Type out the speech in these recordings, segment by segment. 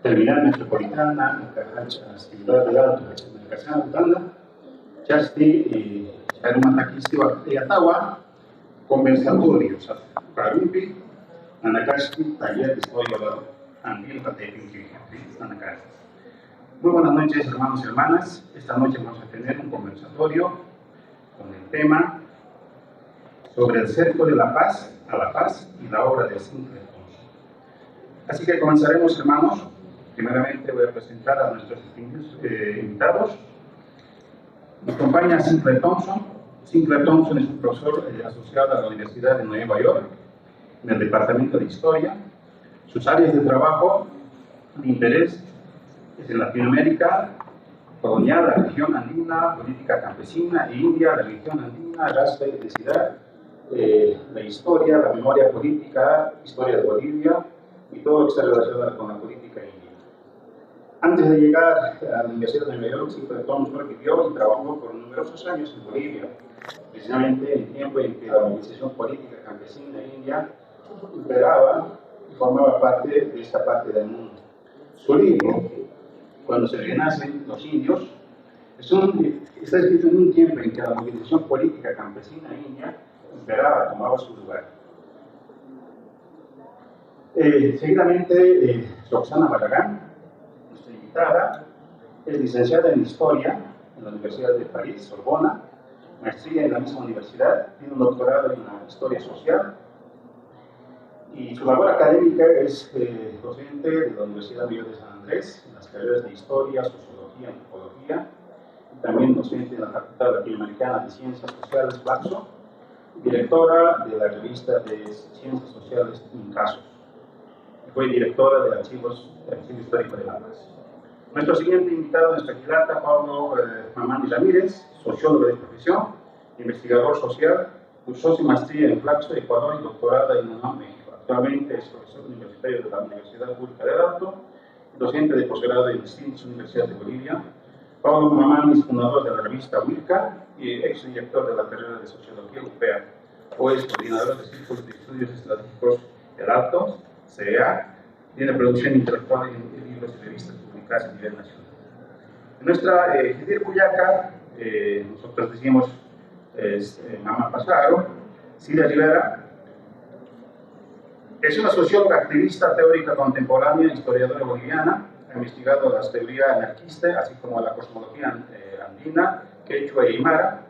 Terminal Metropolitana, Ciudad del Alto, Comunicación Altana, Chasti, Charumatakisi, Yatawa, conversatorios, Karumpi, Anakashi, taller de historia, Antil, Anakashi. Muy buenas noches, hermanos y hermanas. Esta noche vamos a tener un conversatorio con el tema sobre el cerco de la paz a la paz y la obra de Sinclair Thompson. Así que comenzaremos, hermanos. Primeramente voy a presentar a nuestros invitados. Nos acompaña Sinclair Thompson. Sinclair Thompson es un profesor asociado a la Universidad de Nueva York en el Departamento de Historia. Sus áreas de trabajo de interés es en Latinoamérica, colonial, la región andina, política campesina, India, la religión andina, raza y etnicidad, la historia, la memoria política, historia de Bolivia y todo lo que está relacionado con la política india. Antes de llegar a la Universidad de Nueva York, Sinclair Thompson vivió y trabajó por numerosos años en Bolivia, precisamente en el tiempo en que la movilización política campesina india imperaba y formaba parte de esta parte del mundo. Su libro, Cuando se renacen los indios, está escrito en un tiempo en que la movilización política campesina india imperaba, tomaba su lugar. Seguidamente, Roxana Barragán, nuestra invitada, es licenciada en Historia en la Universidad de París, Sorbona, maestría en la misma universidad, tiene un doctorado en la Historia Social y su labor académica es docente de la Universidad Mayor de San Andrés en las carreras de Historia, Sociología, Antropología, y también docente en la Facultad Latinoamericana de Ciencias Sociales, Flaxo, directora de la revista de Ciencias Sociales Incasos. Fue directora del Archivo Histórico de La Paz. Nuestro siguiente invitado es candidata Pablo Mamani Ramírez, sociólogo de profesión, investigador social, cursó su maestría en Flaxo, Ecuador y doctorado en UNAM, México. Actualmente es profesor universitario de la Universidad Pública del Alto, docente de posgrado en distintas universidades de Bolivia. Pablo Mamani es fundador de la revista Wilca y exdirector de la carrera de Sociología UPEA, o es coordinador de Círculos de Estudios Estratégicos del Alto, CEA, tiene producción intelectual en libros y revistas publicadas a nivel nacional. En nuestra Jidir Cuyaca, nosotros decimos Mamá Pasaro, Silvia Rivera, es una socióloga activista teórica contemporánea, historiadora boliviana, ha investigado las teorías anarquistas, así como la cosmología andina, quechua y aymara.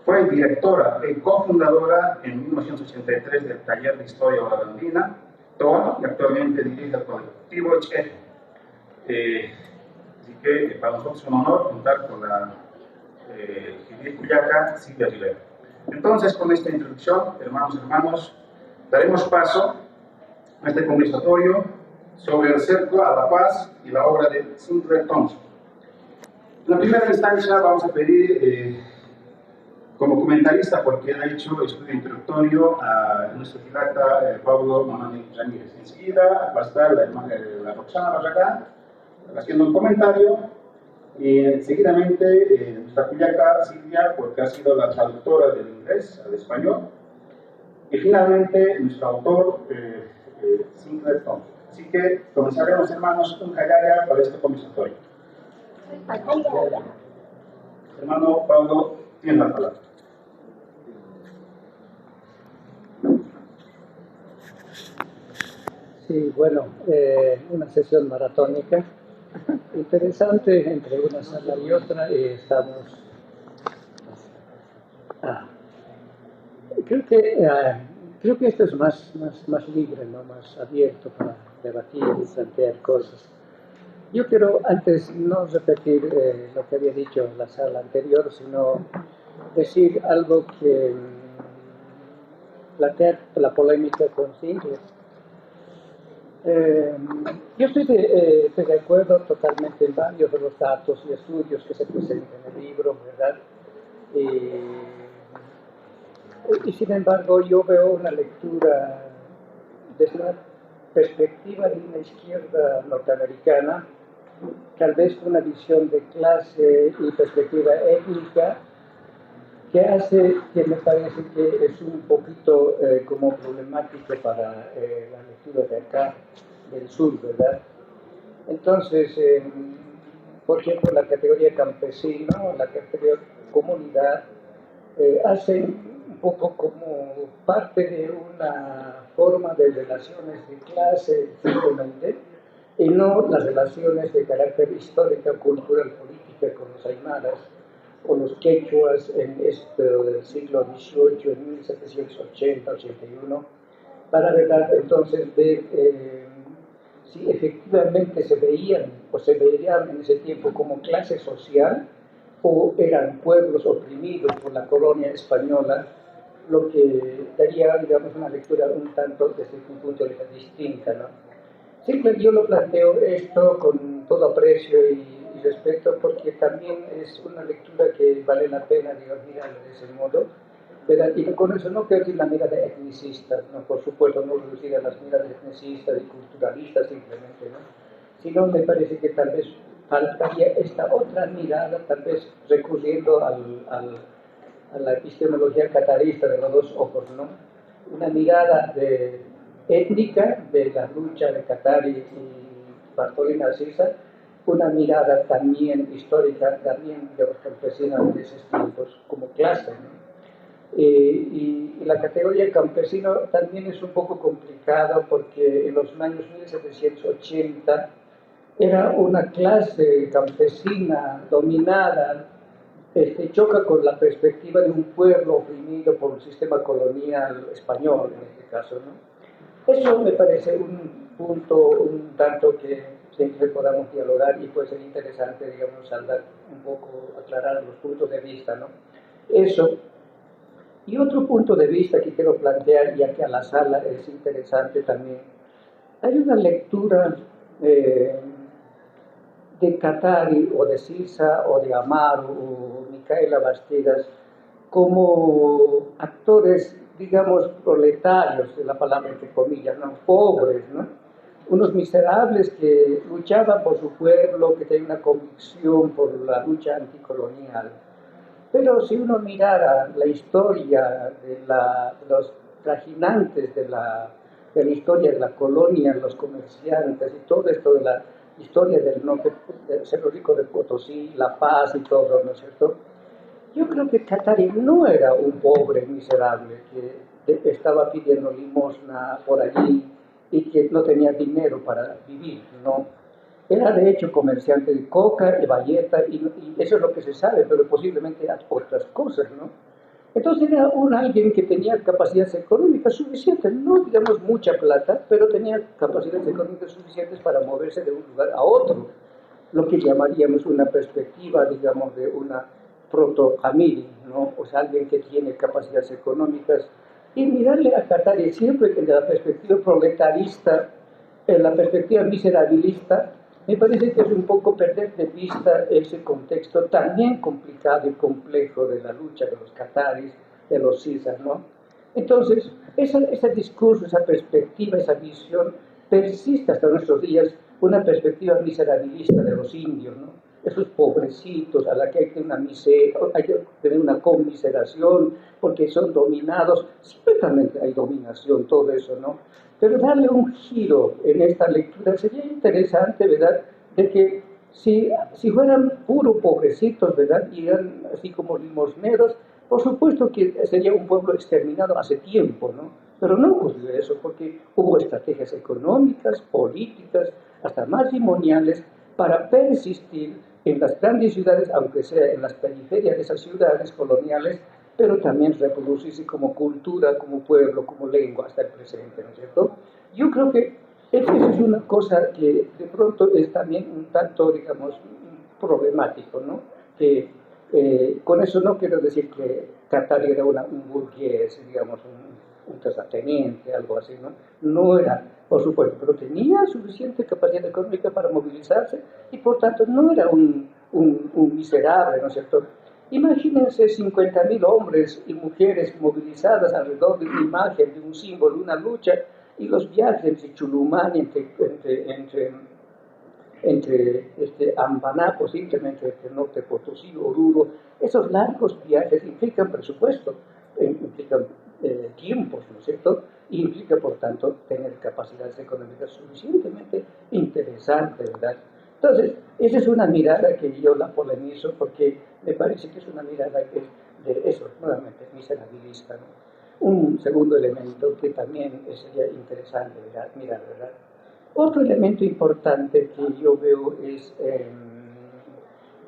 Fue directora y cofundadora en 1983 del Taller de Historia Oral Andina, TOA, y actualmente dirige el colectivo Che. Así que para nosotros es un honor contar con la Jidir Cuyaca, Silvia Rivera. Entonces, con esta introducción, hermanos, daremos paso a este conversatorio sobre el cerco a la paz y la obra de Sinclair Thompson. En la primera instancia vamos a pedir como comentarista, porque él ha hecho estudio introductorio a nuestro filata Pablo Mamani Ramírez. Enseguida va a estar la Roxana Barragán haciendo un comentario y seguidamente nuestra cuyaca Silvia, porque ha sido la traductora del inglés al español, y finalmente nuestro autor Sinclair Thompson. Así que comenzaremos, hermanos, un callaya para este conversatorio. Hermano Pablo, tiene la palabra. Sí, bueno, una sesión maratónica, interesante entre una sala y otra, y estamos... creo que esto es más libre, ¿no? Más abierto para debatir y plantear cosas. Yo quiero antes no repetir lo que había dicho en la sala anterior, sino decir algo que plantear la polémica con Sinclair. Yo estoy de acuerdo totalmente en varios de los datos y estudios que se presentan en el libro, ¿verdad? Y sin embargo, yo veo una lectura desde la perspectiva de una izquierda norteamericana, tal vez con una visión de clase y perspectiva étnica, que hace que me parece que es un poquito como problemático para la lectura de acá, del sur, ¿verdad? Entonces, por ejemplo, la categoría campesino, la categoría comunidad, hacen un poco como parte de una forma de relaciones de clase simplemente, y no las relaciones de carácter histórica, cultural, política con los aymaras o los quechuas en este siglo XVIII, en 1780-81, para verdad entonces ver si efectivamente se veían o se veían en ese tiempo como clase social o eran pueblos oprimidos por la colonia española, lo que daría, digamos, una lectura un tanto desde un punto de vista distinta, ¿no? Siempre yo lo planteo esto con todo aprecio y respeto porque también es una lectura que vale la pena, digamos, mirarla de ese modo, ¿verdad? Y con eso no quiero decir la mirada etnicista, ¿no? Por supuesto no reducir a las miradas etnicistas y culturalistas simplemente, ¿no? Sino me parece que tal vez faltaría esta otra mirada, tal vez recurriendo a la epistemología catarista de los dos ojos, ¿no? Una mirada étnica de la lucha de Catari y Bartolí Narcisa, una mirada también histórica, también de los campesinos de esos tiempos, como clase, ¿no? Y la categoría campesino también es un poco complicado porque en los años 1780 era una clase campesina dominada, choca con la perspectiva de un pueblo oprimido por un sistema colonial español, en este caso, ¿no? Eso me parece un punto un tanto que siempre podamos dialogar y puede ser interesante, digamos, andar un poco, aclarar los puntos de vista, ¿no? Eso. Y otro punto de vista que quiero plantear, ya que a la sala es interesante también, hay una lectura eh, de Catari o de Sisa o de Amaro o Micaela Bastidas como actores, digamos, proletarios, de la palabra entre comillas, ¿no? Pobres, ¿no? Unos miserables que luchaban por su pueblo, que tenían una convicción por la lucha anticolonial. Pero si uno mirara la historia de los trajinantes de la historia de la colonia, los comerciantes y todo esto de la historia del norte, del Cerro Rico de Potosí, La Paz y todo, ¿no es cierto? Yo creo que Catari no era un pobre miserable que estaba pidiendo limosna por allí y que no tenía dinero para vivir, no. Era de hecho comerciante de coca y bayeta y eso es lo que se sabe, pero posiblemente otras cosas, ¿no? Entonces era alguien que tenía capacidades económicas suficientes, no digamos mucha plata, pero tenía capacidades económicas suficientes para moverse de un lugar a otro, lo que llamaríamos una perspectiva, digamos, de una proto-familia, ¿no? O sea, alguien que tiene capacidades económicas. Y mirarle a Catari siempre en la perspectiva proletarista, en la perspectiva miserabilista, me parece que es un poco perder de vista ese contexto también complicado y complejo de la lucha de los cataris, de los cisas, ¿no? Entonces, ese discurso, esa perspectiva, esa visión persiste hasta nuestros días, una perspectiva miserabilista de los indios, ¿no? Esos pobrecitos a la que hay que, hay que tener una conmiseración porque son dominados, ciertamente hay dominación, todo eso, ¿no? Pero darle un giro en esta lectura sería interesante, ¿verdad? De que si fueran puro pobrecitos, ¿verdad? Y eran así como limosneros, por supuesto que sería un pueblo exterminado hace tiempo, ¿no? Pero no ocurrió eso porque hubo estrategias económicas, políticas, hasta matrimoniales para persistir en las grandes ciudades, aunque sea en las periferias de esas ciudades coloniales, pero también reproducirse como cultura, como pueblo, como lengua hasta el presente, ¿no es cierto? Yo creo que eso es una cosa que de pronto es también un tanto, digamos, problemático, ¿no? Que con eso no quiero decir que Catari era un burgués, digamos, un terrateniente, algo así, ¿no? No era, por supuesto, pero tenía suficiente capacidad económica para movilizarse y por tanto no era un miserable, ¿no es cierto? Imagínense 50.000 hombres y mujeres movilizadas alrededor de una imagen, de un símbolo, de una lucha, y los viajes entre Chulumán, entre Ambaná, posiblemente entre Norte Potosí, Oruro, esos largos viajes implican presupuesto, implican tiempos, ¿no es cierto? Implica, por tanto, tener capacidades económicas suficientemente interesantes, ¿verdad? Entonces, esa es una mirada que yo la polemizo porque me parece que es una mirada que es de eso, nuevamente, miserabilista, ¿no? Un segundo elemento que también sería interesante, ¿verdad? Mirar, ¿verdad? Otro elemento importante que yo veo es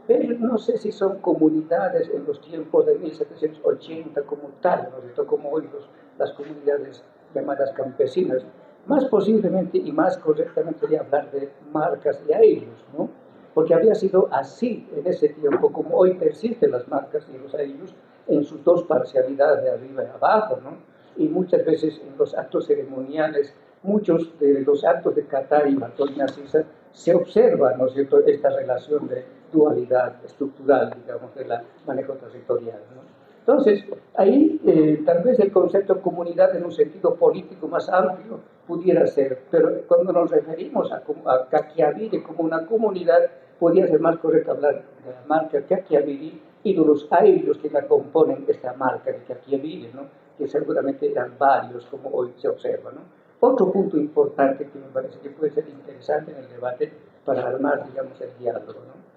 ver, no sé si son comunidades en los tiempos de 1780 como tal, ¿no es cierto? Como hoy las comunidades llamadas campesinas. Más posiblemente y más correctamente sería hablar de marcas y aylus, ¿no? Porque había sido así en ese tiempo, como hoy persisten las marcas y los aylus en sus dos parcialidades de arriba y abajo, ¿no? Y muchas veces en los actos ceremoniales, muchos de los actos de Catá y Matón Narcisa se observa, ¿no es cierto?, esta relación de dualidad estructural, digamos, del manejo territorial, ¿no? Entonces, ahí tal vez el concepto de comunidad en un sentido político más amplio pudiera ser, pero cuando nos referimos a Caquiaviri como una comunidad, podría ser más correcto hablar de la marca Caquiaviri y de los aylus que la componen esta marca de Caquiaviri, ¿no? Que seguramente eran varios, como hoy se observa, ¿no? Otro punto importante que me parece que puede ser interesante en el debate para armar, digamos, el diálogo, ¿no?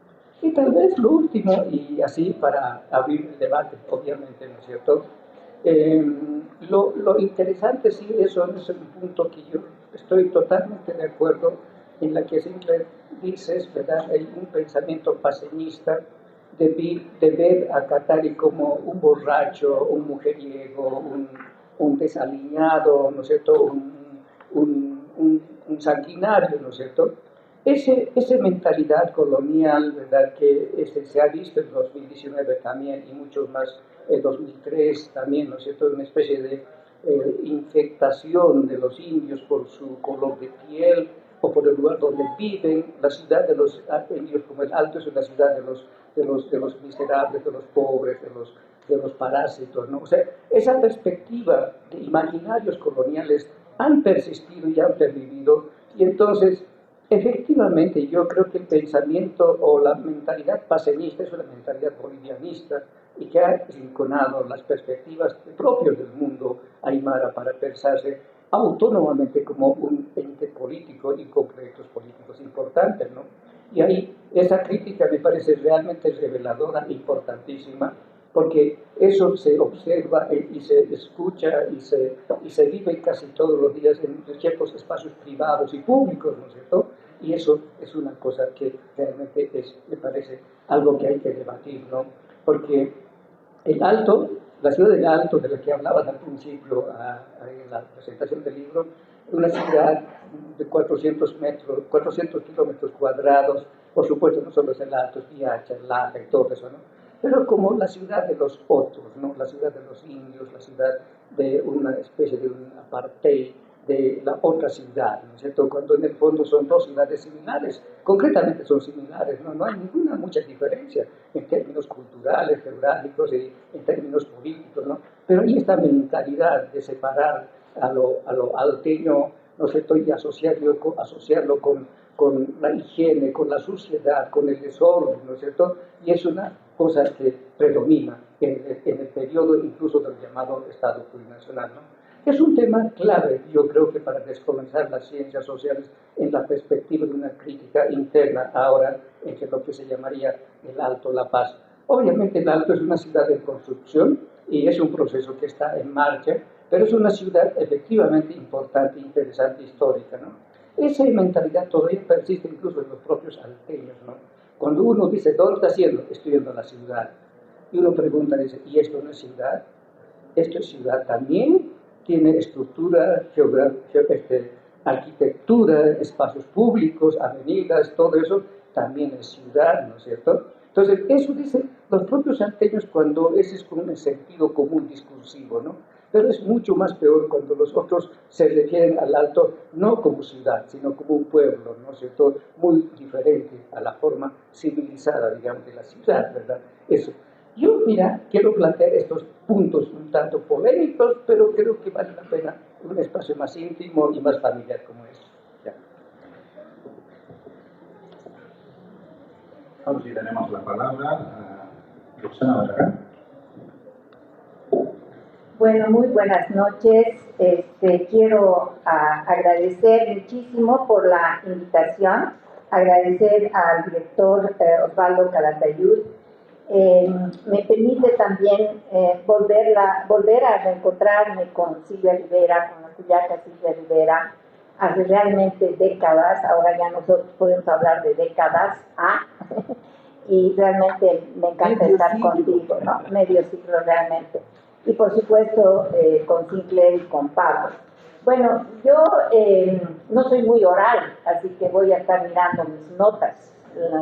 Y tal vez lo último, y así para abrir el debate, obviamente, ¿no es cierto? Lo interesante, sí, eso es un punto que yo estoy totalmente de acuerdo en la que Sinclair dices, ¿verdad? Hay un pensamiento paseñista de ver a Katari como un borracho, un mujeriego, un desaliñado, ¿no es cierto? Un sanguinario, ¿no es cierto? Esa mentalidad colonial, ¿verdad?, que se ha visto en 2019 también y mucho más en 2003 también, ¿no es cierto?, una especie de infectación de los indios por su color de piel o por el lugar donde viven. La ciudad de los indios como el Alto es una ciudad de los miserables, de los pobres, de los parásitos, ¿no? O sea, esa perspectiva de imaginarios coloniales han persistido y han pervivido, y entonces efectivamente, yo creo que el pensamiento o la mentalidad paseñista es una mentalidad bolivianista y que ha rinconado las perspectivas propias del mundo aymara para pensarse autónomamente como un ente político y con proyectos políticos importantes, ¿no? Y ahí esa crítica me parece realmente reveladora e importantísima, porque eso se observa y se escucha y se vive casi todos los días en ciertos espacios privados y públicos, ¿no es cierto? Y eso es una cosa que realmente me parece algo que hay que debatir, ¿no? Porque el Alto, la ciudad del Alto, de la que hablabas al principio en la presentación del libro, es una ciudad de 400 kilómetros cuadrados. Por supuesto, no solo es el Alto, es Piacha, el Laja y todo eso, ¿no? Pero como la ciudad de los otros, ¿no? La ciudad de los indios, la ciudad de una especie de un apartheid de la otra ciudad, ¿no es cierto? Cuando en el fondo son dos ciudades similares, concretamente son similares, no hay ninguna mucha diferencia en términos culturales, geográficos y en términos políticos, ¿no? Pero hay esta mentalidad de separar a lo alteño, ¿no es cierto?, y asociarlo con la higiene, con la suciedad, con el desorden, ¿no es cierto? Y es una cosa que predomina en el periodo incluso del llamado Estado plurinacional, ¿no? Es un tema clave, yo creo que para descolonizar las ciencias sociales en la perspectiva de una crítica interna ahora entre lo que se llamaría el Alto, La Paz. Obviamente el Alto es una ciudad en construcción y es un proceso que está en marcha, pero es una ciudad efectivamente importante, interesante, histórica, ¿no? Esa mentalidad todavía persiste incluso en los propios alteños, ¿no? Cuando uno dice, ¿dónde está haciendo? Estoy en la ciudad. Y uno pregunta, dice, ¿y esto no es ciudad? ¿Esto es ciudad también? Tiene estructura, arquitectura, espacios públicos, avenidas, todo eso también es ciudad, ¿no es cierto? Entonces, eso dicen los propios alteños cuando ese es con un sentido común discursivo, ¿no? Pero es mucho más peor cuando los otros se refieren al Alto no como ciudad, sino como un pueblo, ¿no es cierto? Muy diferente a la forma civilizada, digamos, de la ciudad, ¿verdad? Eso. Yo, mira, quiero plantear estos puntos un tanto polémicos, pero creo que vale la pena un espacio más íntimo y más familiar como este. Ya. Ahora sí tenemos la palabra a Roxana Barragán. Bueno, muy buenas noches. Quiero agradecer muchísimo por la invitación, agradecer al director Osvaldo Calatayud. Me permite también volver a reencontrarme con Silvia Rivera, con la cuyaca Silvia Rivera, hace realmente décadas. Ahora ya nosotros podemos hablar de décadas, y realmente me encanta estar contigo, ¿no? Medio siglo realmente. Y por supuesto con Sinclair y con Pablo. Bueno, yo no soy muy oral, así que voy a estar mirando mis notas,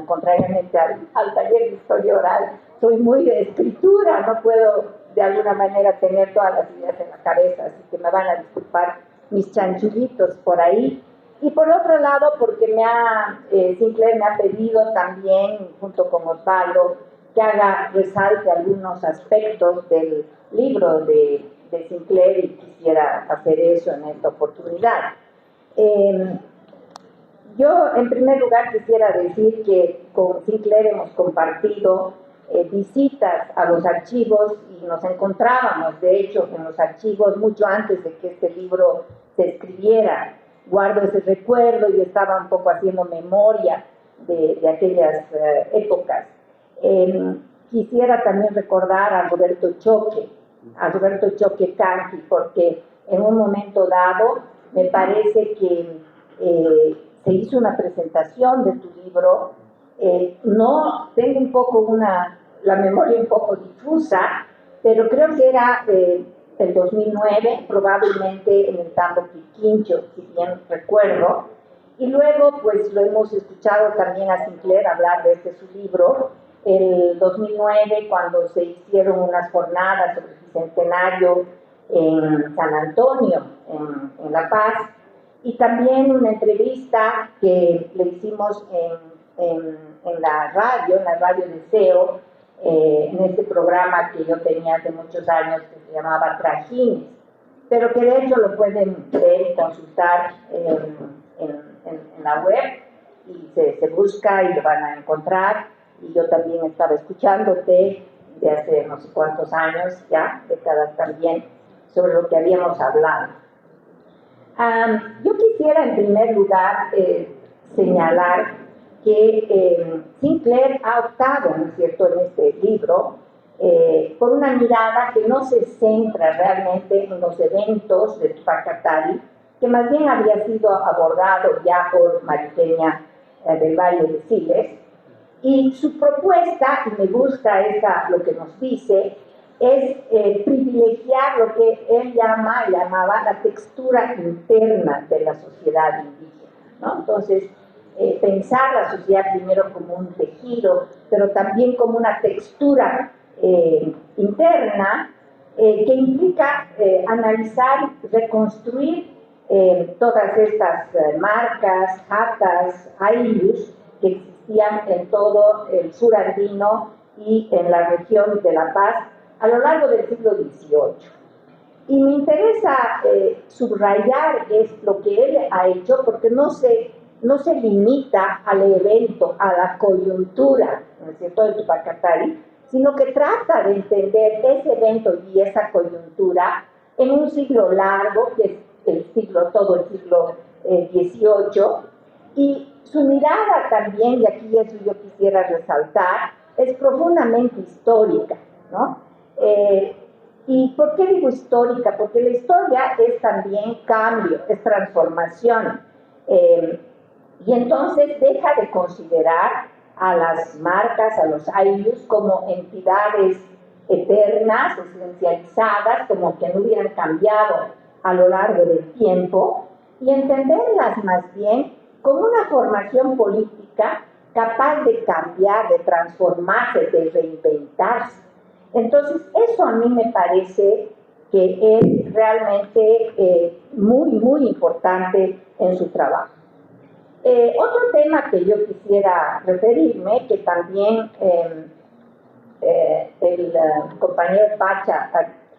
contrariamente al taller de historia oral. Soy muy de escritura, no puedo de alguna manera tener todas las ideas en la cabeza, así que me van a disculpar mis chanchullitos por ahí. Y por otro lado, porque Sinclair me ha pedido también, junto con Osvaldo, que resalte algunos aspectos del libro de Sinclair, y quisiera hacer eso en esta oportunidad. Yo, en primer lugar, quisiera decir que con Sinclair hemos compartido visitas a los archivos y nos encontrábamos, de hecho, en los archivos mucho antes de que este libro se escribiera. Guardo ese recuerdo y estaba un poco haciendo memoria de aquellas épocas. Quisiera también recordar a Roberto Choque Canqui, porque en un momento dado me parece que se hizo una presentación de tu libro. No tengo un poco la memoria un poco difusa, pero creo que era el 2009, probablemente en el Tambo Quirquincho, si bien recuerdo. Y luego, pues lo hemos escuchado también a Sinclair hablar de su libro, el 2009, cuando se hicieron unas jornadas sobre el bicentenario en San Antonio, en La Paz, y también una entrevista que le hicimos en la radio Deseo, en este programa que yo tenía hace muchos años que se llamaba Trajines, pero que de hecho lo pueden ver y consultar en la web, y se busca y lo van a encontrar. Y yo también estaba escuchándote de hace no sé cuántos años, ya, décadas también, sobre lo que habíamos hablado. Yo quisiera en primer lugar señalar que Sinclair ha optado, ¿no es cierto?, en este libro, por una mirada que no se centra realmente en los eventos de Tupac Katari, que más bien había sido abordado ya por Maripeña del Valle de Siles. Y su propuesta, y me gusta lo que nos dice, es privilegiar lo que él llamaba la textura interna de la sociedad indígena, ¿no? Entonces, pensar la sociedad primero como un tejido, pero también como una textura interna que implica analizar, reconstruir todas estas marcas, jatas, ayllus que existían en todo el sur andino y en la región de La Paz a lo largo del siglo XVIII. Y me interesa subrayar lo que él ha hecho, porque no se limita al evento, a la coyuntura, ¿no es cierto?, de Tupac Katari, sino que trata de entender ese evento y esa coyuntura en un siglo largo, que es todo el siglo XVIII, y su mirada también, y aquí eso yo quisiera resaltar, es profundamente histórica, ¿no? ¿Y por qué digo histórica? Porque la historia es también cambio, es transformación. Y entonces deja de considerar a las marcas, a los ayllus, como entidades eternas, esencializadas, como que no hubieran cambiado a lo largo del tiempo, y entenderlas más bien como una formación política capaz de cambiar, de transformarse, de reinventarse. Entonces, eso a mí me parece que es realmente muy, muy importante en su trabajo. Otro tema que yo quisiera referirme, que también el compañero Pacha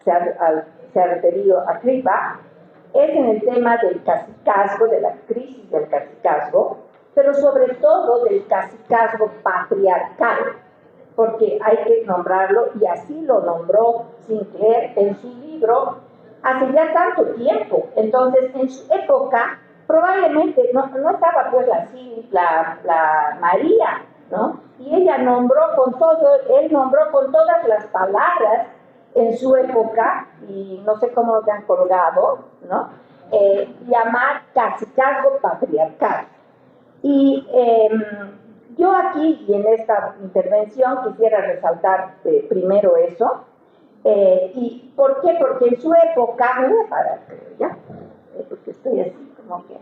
se ha referido arriba, es en el tema del cacicazgo, de la crisis del cacicazgo, pero sobre todo del cacicazgo patriarcal, porque hay que nombrarlo, y así lo nombró Sinclair en su libro hace ya tanto tiempo. Entonces, en su época, probablemente no estaba pues la María, ¿no? Y ella nombró con todo, él nombró con todas las palabras en su época, y no sé cómo lo han colgado, ¿no? Llamar cacicazgo patriarcal. Y yo aquí, y en esta intervención, quisiera resaltar primero eso. ¿Y por qué? Porque en su época, me voy a parar, creo, ¿ya? Porque estoy así como que,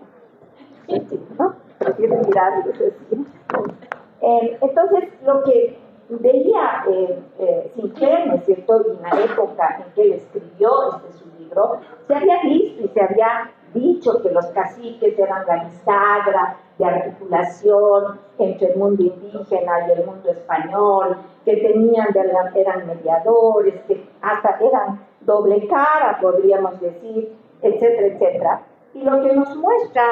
¿no? Prefiero mirar y decir, entonces, lo que veía Sinclair, ¿no es cierto?, y en la época en que él escribió su libro, se había visto y se había dicho que los caciques eran la bisagra de articulación entre el mundo indígena y el mundo español, que eran mediadores, que hasta eran doble cara, podríamos decir, etcétera, etcétera. Y lo que nos muestra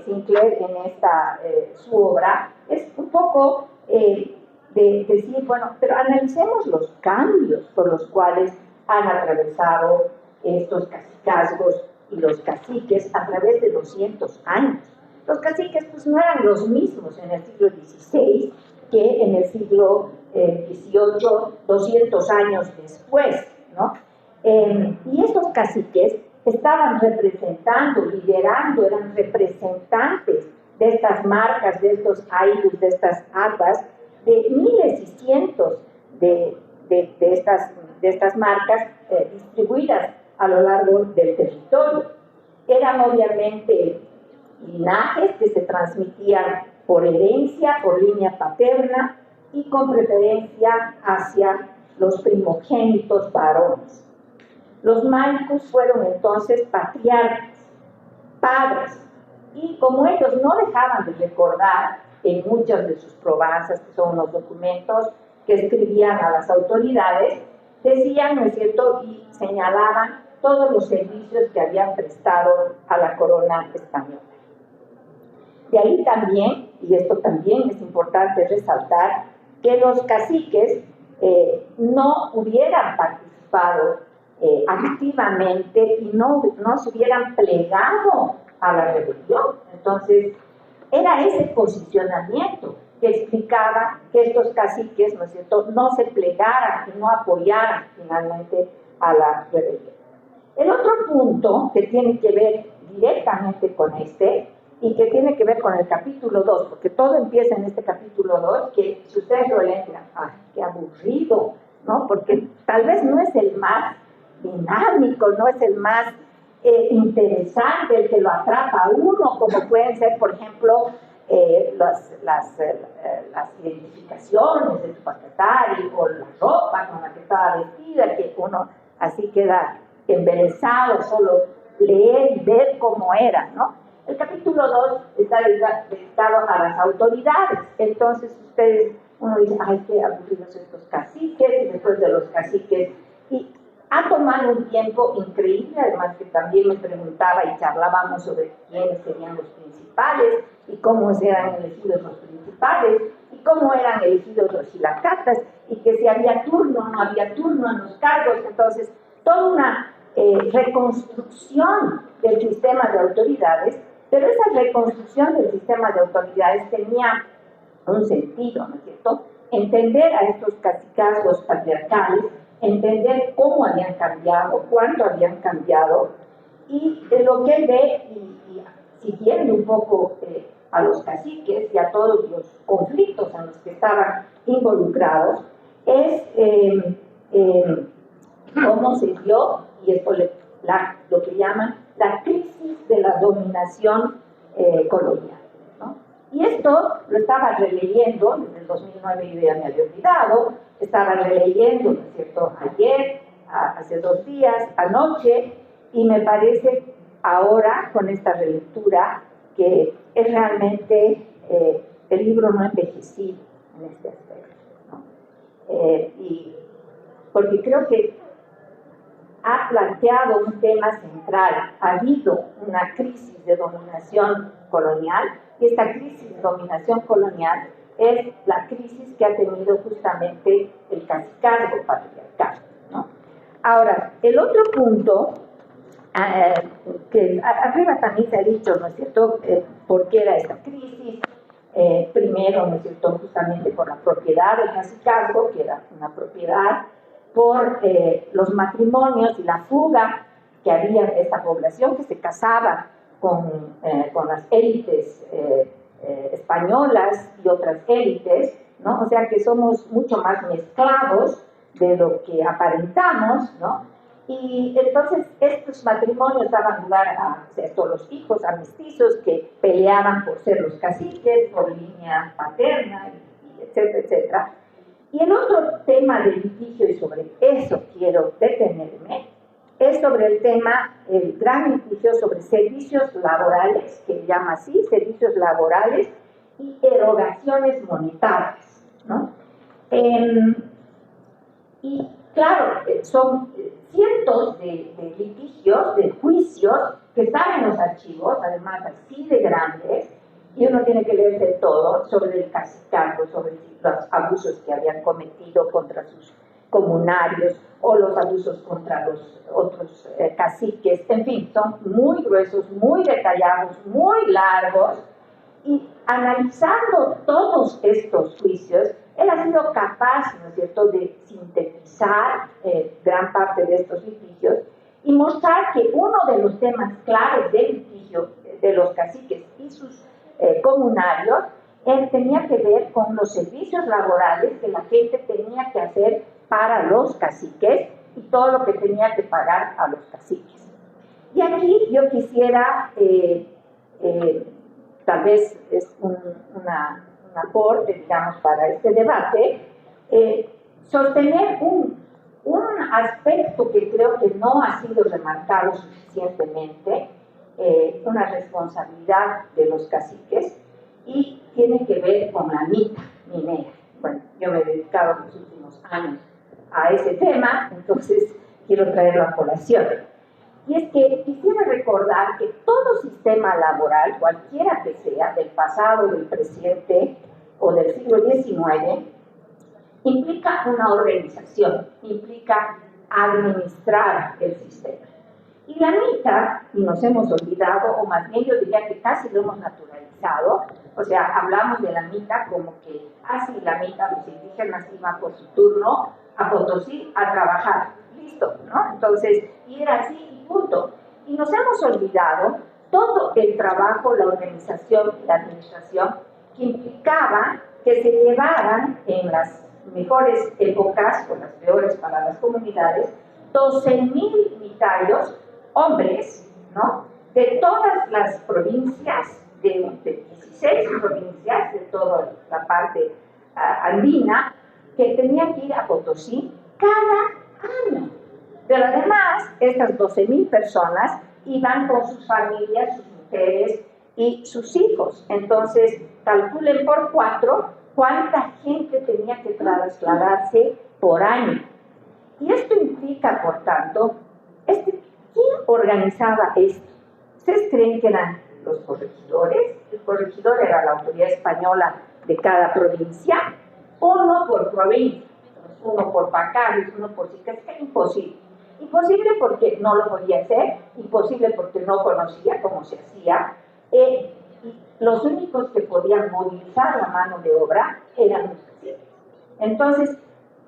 Sinclair en su obra es un poco de decir, bueno, pero analicemos los cambios por los cuales han atravesado estos cacicazgos y los caciques a través de 200 años. Los caciques pues no eran los mismos en el siglo XVI que en el siglo XVIII, 200 años después, ¿no? Y estos caciques estaban representando, liderando, eran representantes de estas marcas, de estos aylus, de estas atas, de miles y cientos de estas marcas distribuidas a lo largo del territorio. Eran obviamente linajes que se transmitían por herencia, por línea paterna y con preferencia hacia los primogénitos varones. Los Maicus fueron entonces patriarcas, padres, y como ellos no dejaban de recordar en muchas de sus probanzas, que son los documentos que escribían a las autoridades, decían, ¿no es cierto?, y señalaban todos los servicios que habían prestado a la corona española. De ahí también, y esto también es importante resaltar, que los caciques no hubieran participado activamente y no se hubieran plegado a la rebelión. Entonces, era ese posicionamiento que explicaba que estos caciques, ¿no es cierto?, no se plegaran y no apoyaran finalmente a la rebelión. El otro punto que tiene que ver directamente con y que tiene que ver con el capítulo 2, porque todo empieza en este capítulo 2, que si ustedes lo leen, ¡ay, qué aburrido!, ¿no? Porque tal vez no es el más dinámico, no es el más interesante, el que lo atrapa a uno, como pueden ser, por ejemplo, las identificaciones de Tupacatari o la ropa con la que estaba vestida, que uno así queda embelesado solo leer y ver cómo era, ¿no? El capítulo 2 está dedicado a las autoridades. Entonces uno dice, ay, qué aburridos estos caciques, y después de los caciques, y ha tomado un tiempo increíble, además que también me preguntaba y charlábamos sobre quiénes serían los principales, y cómo eran elegidos los principales, y cómo eran elegidos los hilacatas, y que si había turno o no había turno en los cargos. Entonces, toda una reconstrucción del sistema de autoridades, pero esa reconstrucción del sistema de autoridades tenía un sentido, ¿no es cierto? Entender a estos cacicazgos patriarcales, entender cómo habían cambiado, cuánto habían cambiado, y de lo que él ve, y siguiendo un poco a los caciques y a todos los conflictos en los que estaban involucrados, es cómo se dio, y esto lo que llaman la crisis de la dominación colonial, ¿no? Y esto lo estaba releyendo, desde el 2009 yo ya me había olvidado, estaba releyendo, ¿no es cierto?, ayer, hace 2 días, anoche, y me parece ahora, con esta relectura, que es realmente el libro no envejecido en este aspecto, ¿no? Y porque creo que ha planteado un tema central. Ha habido una crisis de dominación colonial, y esta crisis de dominación colonial es la crisis que ha tenido justamente el cacicazgo patriarcal, ¿no? Ahora, el otro punto, que arriba también se ha dicho, ¿no es cierto?, por qué era esta crisis. Primero, ¿no es cierto?, justamente por la propiedad del cacicazgo, que era una propiedad, por los matrimonios y la fuga que había en esta población que se casaba con las élites españolas y otras élites, ¿no? O sea que somos mucho más mezclados de lo que aparentamos, ¿no? Y entonces estos matrimonios daban lugar a todos los hijos, a mestizos que peleaban por ser los caciques, por línea paterna, y etcétera, etcétera. Y el otro tema de litigio, y sobre eso quiero detenerme, es sobre el tema, el gran litigio sobre servicios laborales, que se llama así, servicios laborales y erogaciones monetarias, ¿no? Y claro, son cientos de litigios, de juicios que están en los archivos, además así de grandes, y uno tiene que leerse todo sobre el cacicazgo, sobre los abusos que habían cometido contra sus comunarios o los abusos contra los otros caciques. En fin, son muy gruesos, muy detallados, muy largos, y analizando todos estos juicios, él ha sido capaz, ¿no es cierto?, de sintetizar gran parte de estos litigios y mostrar que uno de los temas claves del litigio de los caciques y sus comunarios tenía que ver con los servicios laborales que la gente tenía que hacer para los caciques y todo lo que tenía que pagar a los caciques. Y aquí yo quisiera, tal vez es un aporte, digamos, para este debate, sostener un aspecto que creo que no ha sido remarcado suficientemente, una responsabilidad de los caciques, y tiene que ver con la mita minera. Bueno, yo me he dedicado en los últimos años a ese tema, entonces quiero traerlo a colación. Y es que quisiera recordar que todo sistema laboral, cualquiera que sea, del pasado, del presente o del siglo XIX, implica una organización, implica administrar el sistema. Y la mita, y nos hemos olvidado, o más bien yo diría que casi lo hemos naturalizado, o sea, hablamos de la mita como que, así la mita, los indígenas iban por su turno a Potosí a trabajar, listo, ¿no? Entonces, y era así y punto. Y nos hemos olvidado todo el trabajo, la organización, la administración que implicaba que se llevaran en las mejores épocas, o las peores para las comunidades, 12,000 mitayos, hombres, ¿no?, de todas las provincias, de 16 provincias, de toda la parte andina, que tenían que ir a Potosí cada año. Pero además, estas 12,000 personas iban con sus familias, sus mujeres y sus hijos. Entonces, calculen por 4 cuánta gente tenía que trasladarse por año. Y esto implica, por tanto, ¿quién organizaba esto? ¿Ustedes creen que eran los corregidores? El corregidor era la autoridad española de cada provincia, uno por provincia, uno por Pacares, uno por Sicas. Era imposible. Imposible porque no lo podía hacer, imposible porque no conocía cómo se hacía. Y los únicos que podían movilizar la mano de obra eran los caciques. Entonces,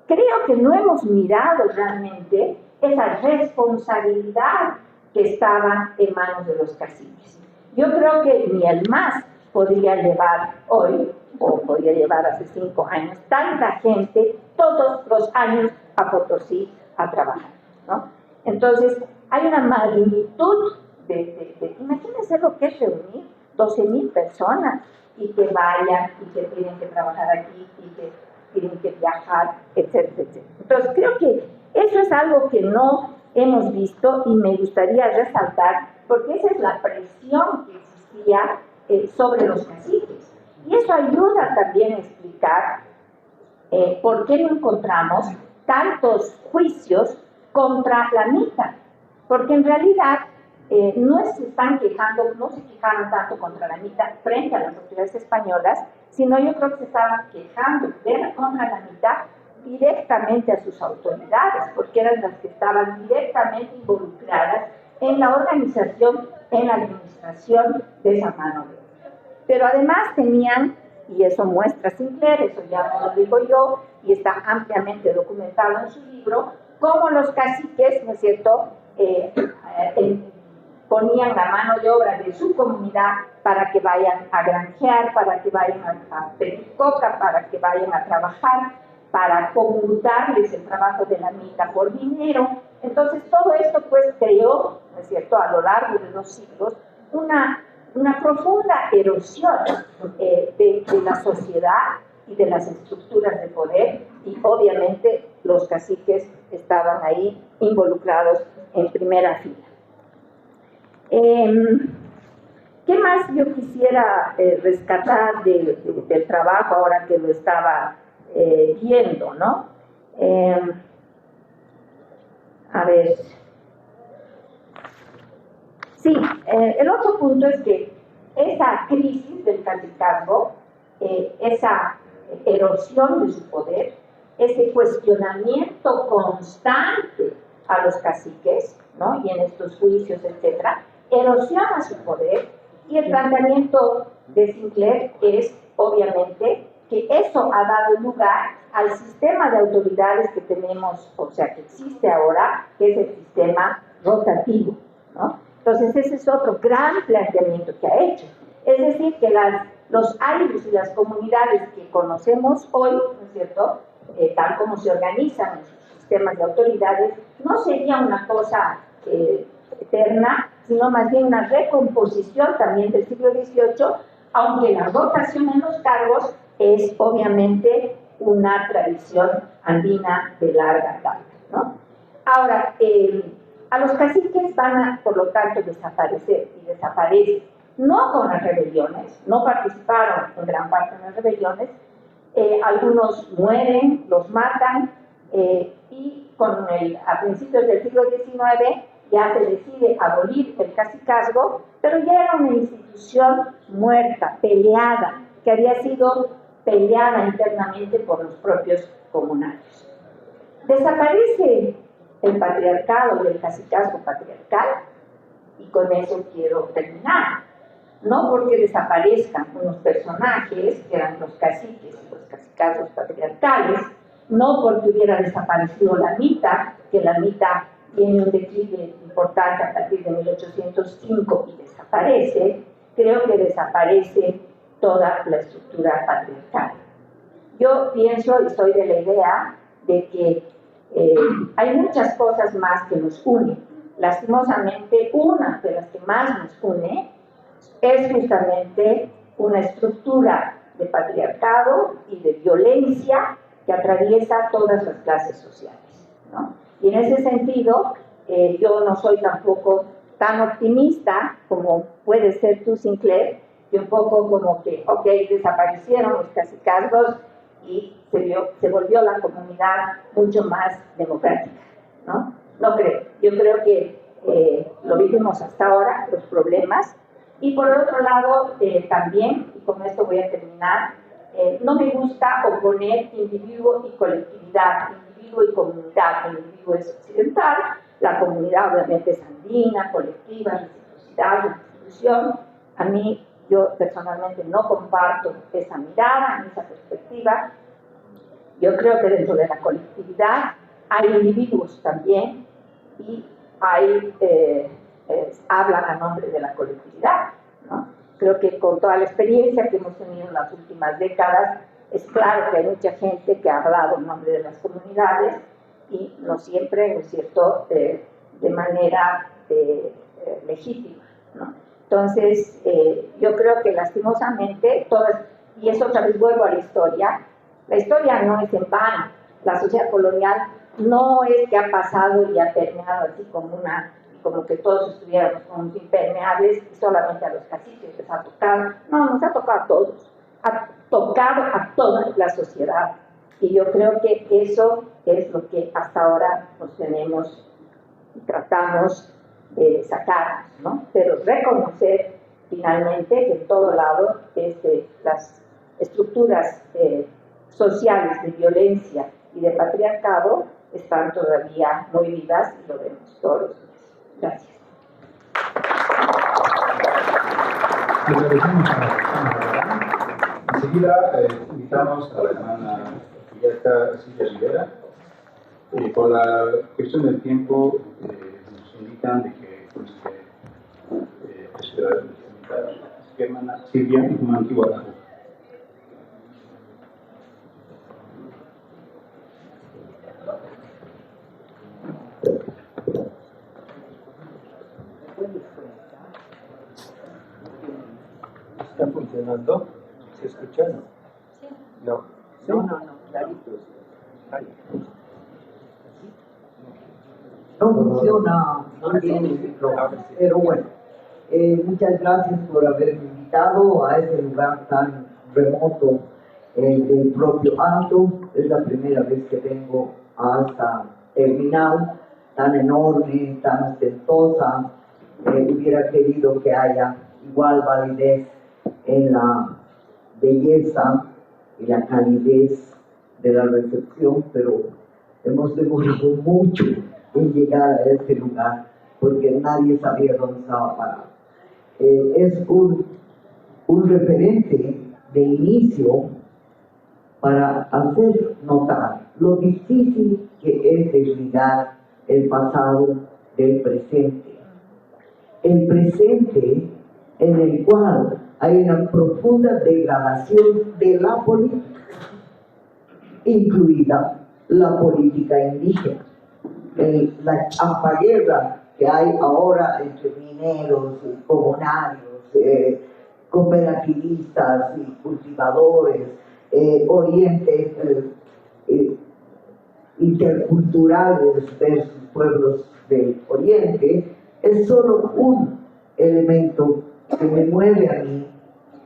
creo que no hemos mirado realmente esa responsabilidad que estaba en manos de los caciques. Yo creo que ni el MAS podría llevar hoy, o podría llevar hace 5 años, tanta gente todos los años a Potosí a trabajar, ¿no? Entonces, hay una magnitud imagínense lo que es reunir 12,000 personas y que vayan y que tienen que trabajar aquí y que tienen que viajar, etcétera, etcétera. Entonces, creo que eso es algo que no hemos visto y me gustaría resaltar, porque esa es la presión que existía sobre los caciques. Y eso ayuda también a explicar por qué no encontramos tantos juicios contra la mita. Porque en realidad no se están quejando, no se quejaron tanto contra la mitad frente a las autoridades españolas, sino yo creo que se estaban quejando contra la mitad directamente a sus autoridades, porque eran las que estaban directamente involucradas en la organización, en la administración de esa mano de obra. Pero además tenían, y eso muestra Sinclair, eso ya no lo digo yo, y está ampliamente documentado en su libro, cómo los caciques, ¿no es cierto?, ponían la mano de obra de su comunidad para que vayan a granjear, para que vayan a pedir coca, para que vayan a trabajar, para conmutarles el trabajo de la mitad por dinero. Entonces todo esto pues creó, ¿no es cierto?, a lo largo de los siglos, una profunda erosión de la sociedad y de las estructuras de poder, y obviamente los caciques estaban ahí involucrados en primera fila. ¿Qué más yo quisiera rescatar del trabajo ahora que lo estaba viendo, ¿no? A ver. Sí, el otro punto es que esa crisis del cacicazgo, esa erosión de su poder, ese cuestionamiento constante a los caciques, ¿no?, y en estos juicios, etcétera, erosiona su poder, y el planteamiento de Sinclair es, obviamente, que eso ha dado lugar al sistema de autoridades que tenemos, o sea, que existe ahora, que es el sistema rotativo, ¿no? Entonces, ese es otro gran planteamiento que ha hecho. Es decir, que los aires y las comunidades que conocemos hoy, ¿no es cierto?, tal como se organizan en sus sistemas de autoridades, no sería una cosa eterna, sino más bien una recomposición también del siglo XVIII, aunque la rotación en los cargos es obviamente una tradición andina de larga data, ¿no? Ahora, a los caciques van a, por lo tanto, desaparecer, y desaparecen, no con las rebeliones, no participaron en gran parte en las rebeliones, algunos mueren, los matan, y a principios del siglo XIX ya se decide abolir el cacicazgo, pero ya era una institución muerta, peleada, que había sido peleada internamente por los propios comunarios. Desaparece el patriarcado y el cacicazgo patriarcal, y con eso quiero terminar. No porque desaparezcan unos personajes que eran los caciques y los cacicazgos patriarcales, no porque hubiera desaparecido la mitad, que la mitad tiene un declive importante a partir de 1805 y desaparece, creo que desaparece toda la estructura patriarcal. Yo pienso y soy de la idea de que hay muchas cosas más que nos unen. Lastimosamente, una de las que más nos une es justamente una estructura de patriarcado y de violencia que atraviesa todas las clases sociales, ¿no? Y en ese sentido, yo no soy tampoco tan optimista como puede ser tú, Sinclair, que un poco como que, ok, desaparecieron los cacicazgos y se volvió la comunidad mucho más democrática, ¿no? No creo. Yo creo que lo vivimos hasta ahora, los problemas. Y por el otro lado, también, y con esto voy a terminar, no me gusta oponer individuo y colectividad, individuo y comunidad. El individuo es occidental, la comunidad obviamente es andina, colectiva, reciprocidad, institución. A mí, yo personalmente no comparto esa mirada, esa perspectiva. Yo creo que dentro de la colectividad hay individuos también y hay, hablan a nombre de la colectividad, ¿no? Creo que con toda la experiencia que hemos tenido en las últimas décadas, es claro que hay mucha gente que ha hablado en nombre de las comunidades y no siempre, ¿no es cierto?, de manera legítima, ¿no? Entonces, yo creo que lastimosamente, y eso otra vez vuelvo a la historia no es en vano. La sociedad colonial no es que ha pasado y ha permeado así como que todos estuviéramos como impermeables y solamente a los caciques les ha tocado. No, nos ha tocado a todos, ha tocado a toda la sociedad. Y yo creo que eso es lo que hasta ahora nos tenemos y tratamos sacarnos, ¿no? Pero reconocer finalmente que en todo lado las estructuras sociales de violencia y de patriarcado están todavía muy vivas y lo vemos todos los días. Gracias. Le agradecemos a la hermana. Enseguida invitamos a la hermana Julieta Silvia Rivera. Por la cuestión del tiempo, nos indican de que hermana Silvia y como antigua. ¿Está funcionando? ¿Se escucha? Sí. No. ¿Sí? No, clarito. Ay. No funciona muy bien el micrófono, pero bueno, muchas gracias por haberme invitado a este lugar tan remoto del propio Alto. Es la primera vez que vengo a esta terminal tan enorme, tan ostentosa. Hubiera querido que haya igual validez en la belleza y la calidez de la recepción, pero hemos demorado mucho en llegar a este lugar porque nadie sabía dónde estaba parado. Es un referente de inicio para hacer notar lo difícil que es desligar el pasado del presente. El presente en el cual hay una profunda degradación de la política, incluida la política indígena. La champaguerra que hay ahora entre mineros y comunarios, cooperativistas y cultivadores, orientes interculturales versus pueblos del oriente, es solo un elemento que me mueve a mí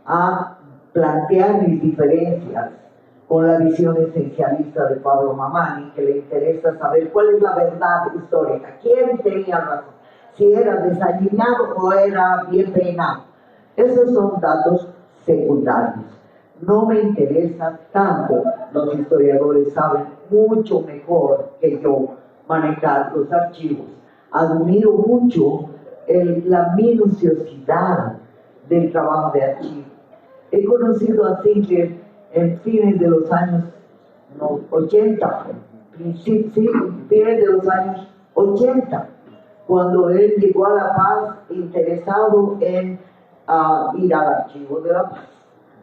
a plantear mis diferencias con la visión esencialista de Pablo Mamani, que le interesa saber cuál es la verdad histórica, quién tenía razón, si era desaliñado o era bien peinado. Esos son datos secundarios. No me interesa tanto, los historiadores saben mucho mejor que yo manejar los archivos. Admiro mucho la minuciosidad del trabajo de archivo. He conocido a Sinclair en fines de los años 80, fines de los años 80, cuando él llegó a La Paz interesado en ir al archivo de La Paz.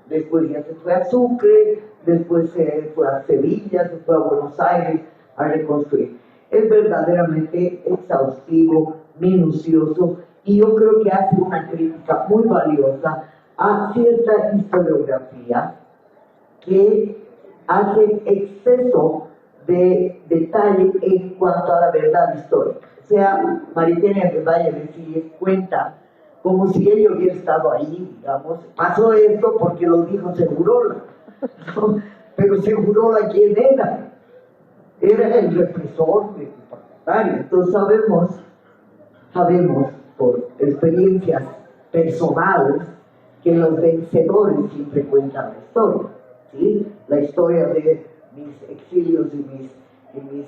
Después ya se fue a Sucre, después se fue a Sevilla, se fue a Buenos Aires a reconstruir. Es verdaderamente exhaustivo, minucioso, y yo creo que hace una crítica muy valiosa a cierta historiografía que hace exceso de detalle en cuanto a la verdad histórica. O sea, Maritena de Valle de cuenta como si ella hubiera estado ahí, digamos, pasó esto porque lo dijo Segurola, ¿no? Pero Segurola, ¿quién era? Era el represor de Pacastaria. Entonces sabemos por experiencias personales que los vencedores siempre cuentan la historia, ¿sí? La historia de mis exilios y mis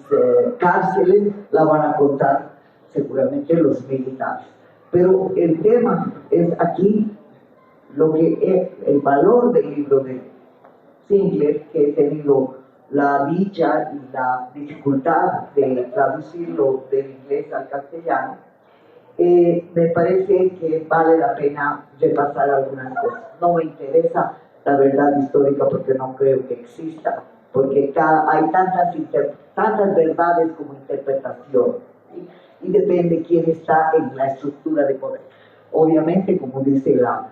cárceles la van a contar seguramente los militares. Pero el tema es aquí lo que es el valor del libro de Sinclair, que he tenido la dicha y la dificultad de traducirlo del inglés al castellano. Me parece que vale la pena repasar algunas cosas. No me interesa la verdad histórica porque no creo que exista, porque hay tantas verdades como interpretación, ¿sí? Y depende quién está en la estructura de poder. Obviamente, como dice la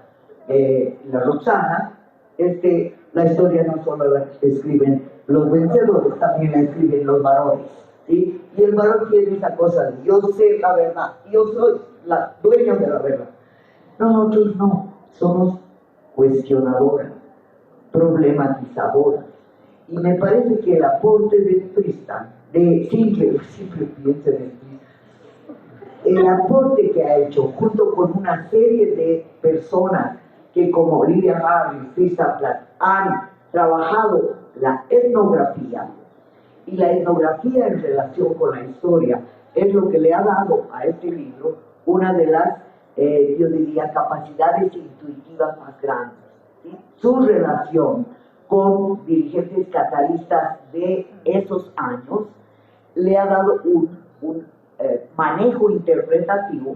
Roxana, la historia no solo la escriben los vencedores, también la escriben los varones, ¿sí? Y el varón tiene esa cosa de yo sé la verdad, yo soy la dueña de la verdad. Nosotros no, somos cuestionadoras, problematizadoras. Y me parece que el aporte de Tristan, de Sinclair, siempre pienso en el Tristan, el aporte que ha hecho junto con una serie de personas que como Lilian Harris, Krista Platt, han trabajado la etnografía, y la etnografía en relación con la historia es lo que le ha dado a este libro una de las, yo diría, capacidades intuitivas más grandes, ¿sí? Su relación con dirigentes catalanistas de esos años le ha dado un manejo interpretativo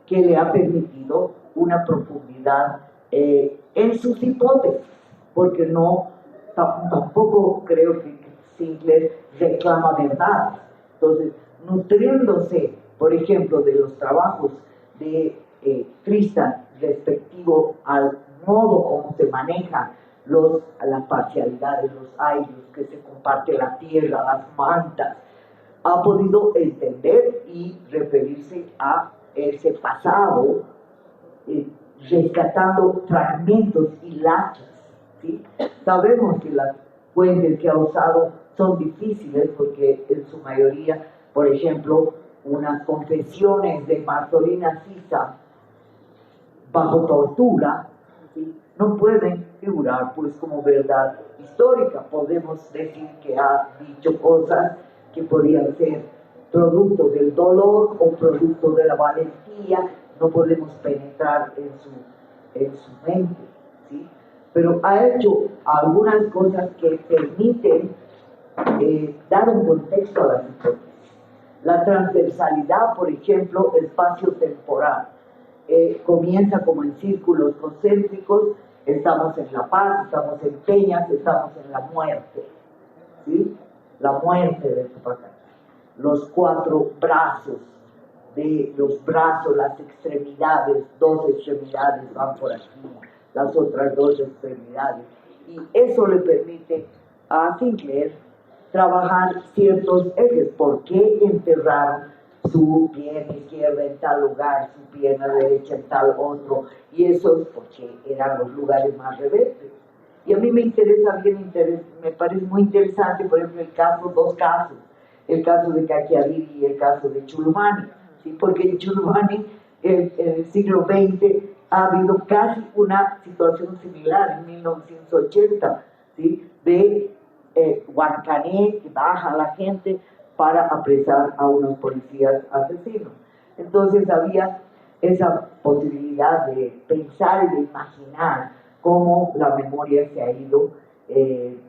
que le ha permitido una profundidad en sus hipótesis, porque tampoco creo que Sinclair reclama verdad. Entonces, nutriéndose, por ejemplo, de los trabajos de Tristan respectivo al modo como se manejan las parcialidades, los aires, que se comparte la tierra, las mantas, ha podido entender y referirse a ese pasado, rescatando fragmentos y lachas, ¿sí? Sabemos que las fuentes que ha usado son difíciles porque en su mayoría, por ejemplo, unas confesiones de Marcelina Sisa bajo tortura, ¿sí? No pueden figurar pues como verdad histórica. Podemos decir que ha dicho cosas que podían ser producto del dolor o producto de la valentía. No podemos penetrar en su mente, ¿sí? Pero ha hecho algunas cosas que permiten dar un contexto a las hipótesis. La transversalidad, por ejemplo, espacio-temporal. Comienza como en círculos concéntricos, estamos en la paz, estamos en peñas, estamos en la muerte, ¿sí? La muerte de Tupac. Los cuatro brazos, las extremidades, dos extremidades van por aquí, las otras dos extremidades, y eso le permite a Sinclair trabajar ciertos ejes. ¿Por qué enterraron su pierna izquierda en tal lugar, su pierna derecha en tal otro? Y eso es porque eran los lugares más rebeldes. Y a mí me me parece muy interesante, por ejemplo, dos casos, el caso de Caquiaviri y el caso de Chulumani, ¿sí? Porque en Chulumani, en el siglo XX, ha habido casi una situación similar en 1980, ¿sí? De Huancané, que baja a la gente para apresar a unos policías asesinos. Entonces había esa posibilidad de pensar y de imaginar cómo la memoria se ha ido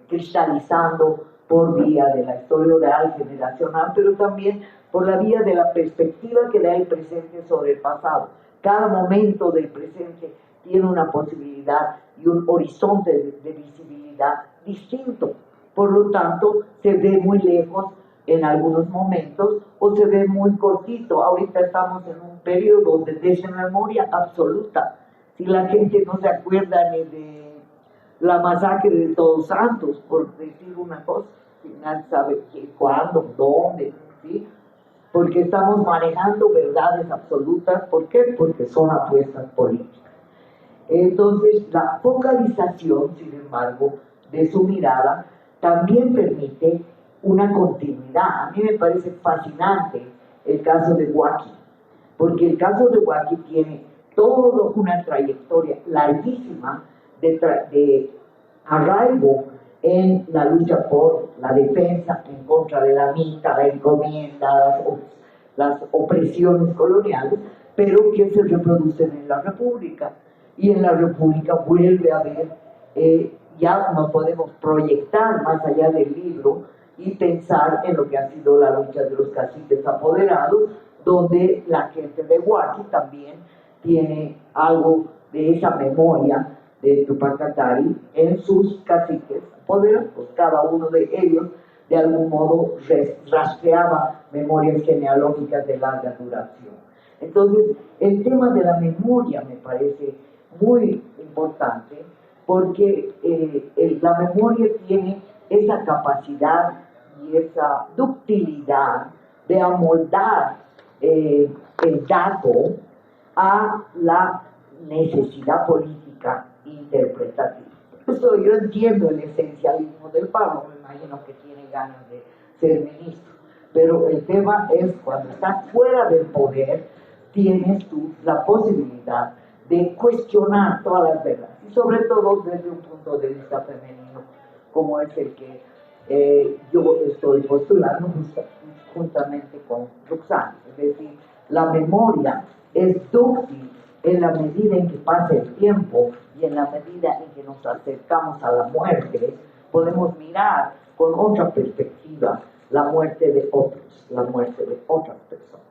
cristalizando por vía de la historia oral generacional, pero también por la vía de la perspectiva que da el presente sobre el pasado. Cada momento del presente tiene una posibilidad y un horizonte de visibilidad distinto. Por lo tanto, se ve muy lejos en algunos momentos o se ve muy cortito. Ahorita estamos en un periodo de desmemoria absoluta. Si la gente no se acuerda ni de la masacre de Todos Santos, por decir una cosa, nadie sabe cuándo, dónde, ¿sí? Porque estamos manejando verdades absolutas. ¿Por qué? Porque son apuestas políticas. Entonces, la focalización, sin embargo, de su mirada también permite una continuidad. A mí me parece fascinante el caso de Huaki, porque el caso de Huaki tiene toda una trayectoria larguísima de arraigo en la lucha por la defensa en contra de la minta, la encomienda, las opresiones coloniales, pero que se reproducen en la República. Y en la República vuelve a haber, ya nos podemos proyectar más allá del libro y pensar en lo que ha sido la lucha de los caciques apoderados, donde la gente de Huaki también tiene algo de esa memoria de Tupac Katari en sus caciques apoderados. Cada uno de ellos de algún modo rastreaba memorias genealógicas de larga duración. Entonces, el tema de la memoria me parece muy importante porque la memoria tiene esa capacidad y esa ductilidad de amoldar el dato a la necesidad política interpretativa. Eso yo entiendo el esencialismo del Pablo, me imagino que tiene ganas de ser ministro, pero el tema es cuando está fuera del poder, tienes tú la posibilidad de cuestionar todas las verdades, y sobre todo desde un punto de vista femenino, como es el que yo estoy postulando juntamente con Roxana. Es decir, la memoria es dúctil en la medida en que pasa el tiempo y en la medida en que nos acercamos a la muerte, podemos mirar con otra perspectiva la muerte de otros, la muerte de otras personas.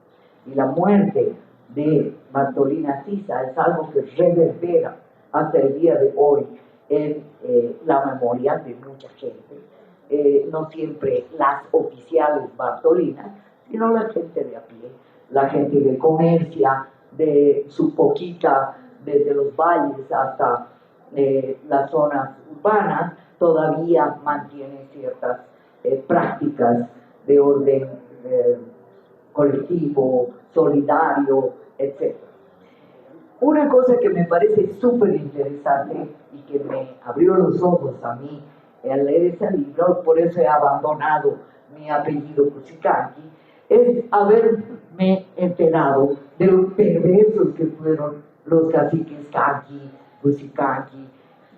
Y la muerte de Bartolina Sisa es algo que reverbera hasta el día de hoy en la memoria de mucha gente. No siempre las oficiales bartolinas, sino la gente de a pie, la gente que comercia de su poquita, desde los valles hasta las zonas urbanas, todavía mantiene ciertas prácticas de orden colectivo, solidario, etc. Una cosa que me parece súper interesante y que me abrió los ojos a mí al leer ese libro, por eso he abandonado mi apellido Cusicanqui, es haberme enterado de los perversos que fueron los caciques Canqui, Cusicanqui.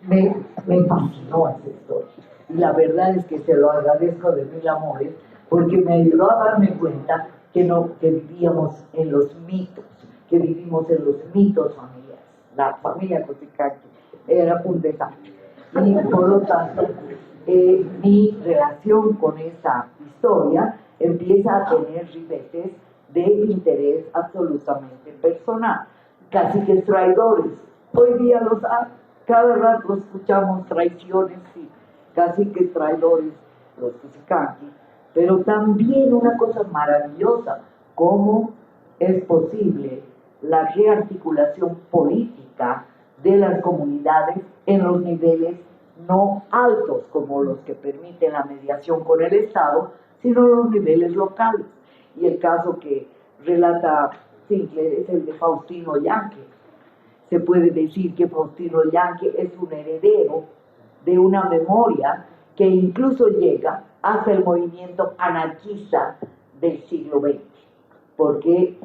Me fascinó esa historia. Y la verdad es que se lo agradezco de mil amores, porque me ayudó a darme cuenta que vivíamos en los mitos, que vivimos en los mitos familiares. La familia Cusicanqui era un desastre. Y por lo tanto, mi relación con esa historia empieza a tener ribetes de interés absolutamente personal. Caciques traidores, hoy día los hay, cada rato escuchamos traiciones y caciques traidores, los Cusicanqui, pero también una cosa maravillosa, cómo es posible la rearticulación política de las comunidades en los niveles no altos como los que permiten la mediación con el Estado, sino los niveles locales. Y el caso que relata Sinclair es el de Faustino Yanque. Se puede decir que Faustino Yanque es un heredero de una memoria que incluso llega hasta el movimiento anarquista del siglo XX, porque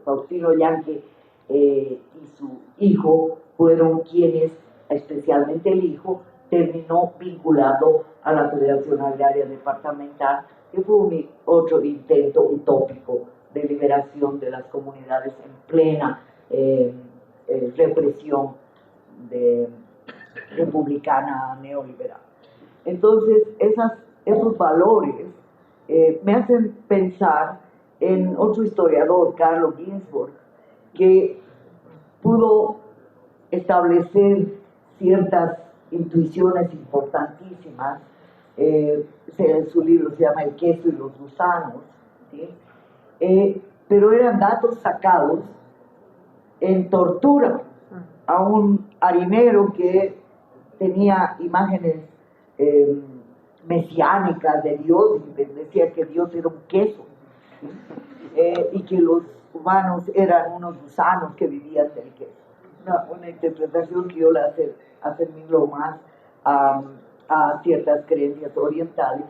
Faustino Yanque y su hijo fueron quienes, especialmente el hijo, terminó vinculado a la Federación Agraria Departamental, que fue otro intento utópico de liberación de las comunidades en plena represión republicana neoliberal. Entonces, esos valores me hacen pensar en otro historiador, Carlo Ginzburg, que pudo establecer ciertas intuiciones importantísimas. Su libro se llama El queso y los gusanos, ¿sí? Pero eran datos sacados en tortura a un harinero que tenía imágenes mesiánicas de Dios, y decía que Dios era un queso, ¿sí? Y que los humanos eran unos gusanos que vivían del queso. Una interpretación que yo la asimilo más a ciertas creencias orientales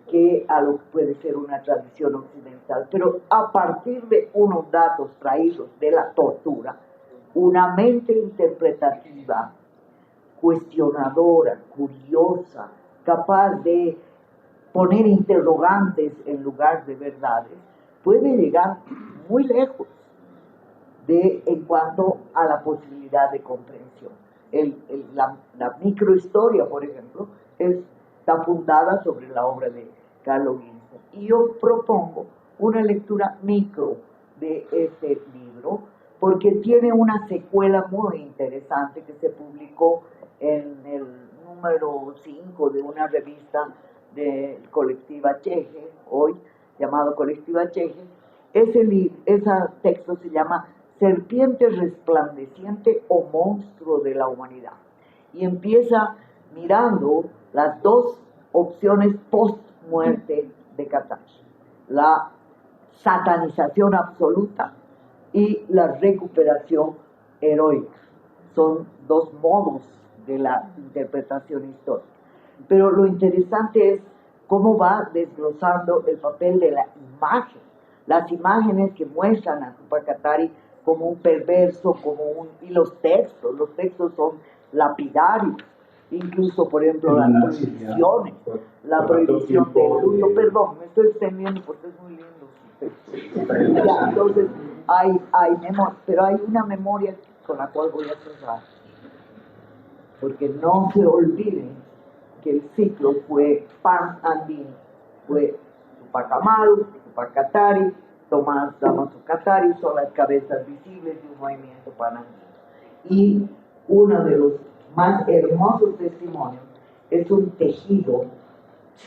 que a lo que puede ser una tradición occidental. Pero a partir de unos datos traídos de la tortura, una mente interpretativa, cuestionadora, curiosa, capaz de poner interrogantes en lugar de verdades, puede llegar muy lejos en cuanto a la posibilidad de comprensión. La microhistoria, por ejemplo, está fundada sobre la obra de Carlo Ginzburg. Y yo propongo una lectura micro de este libro, porque tiene una secuela muy interesante que se publicó en el número 5 de una revista de Colectiva Cheje, hoy llamado Colectiva Cheje. Ese texto se llama Serpiente resplandeciente o monstruo de la humanidad, y empieza mirando las dos opciones post-muerte de Katachi: la satanización absoluta y la recuperación heroica. Son dos modos de la interpretación histórica. Pero lo interesante es cómo va desglosando el papel de la imagen las imágenes que muestran a Tupac Katari como un perverso, y los textos son lapidarios, incluso por ejemplo las prohibiciones, la prohibición del luto, perdón, me estoy extendiendo porque es muy lindo. Ya, entonces hay memoria, pero hay una memoria con la cual voy a cerrar, porque no se olviden que el ciclo fue pan andino, fue Tupac Amaru, Tupac Katari, Tomás Damaso Katari, son las cabezas visibles de un movimiento pan andino. Y uno de los más hermosos testimonios es un tejido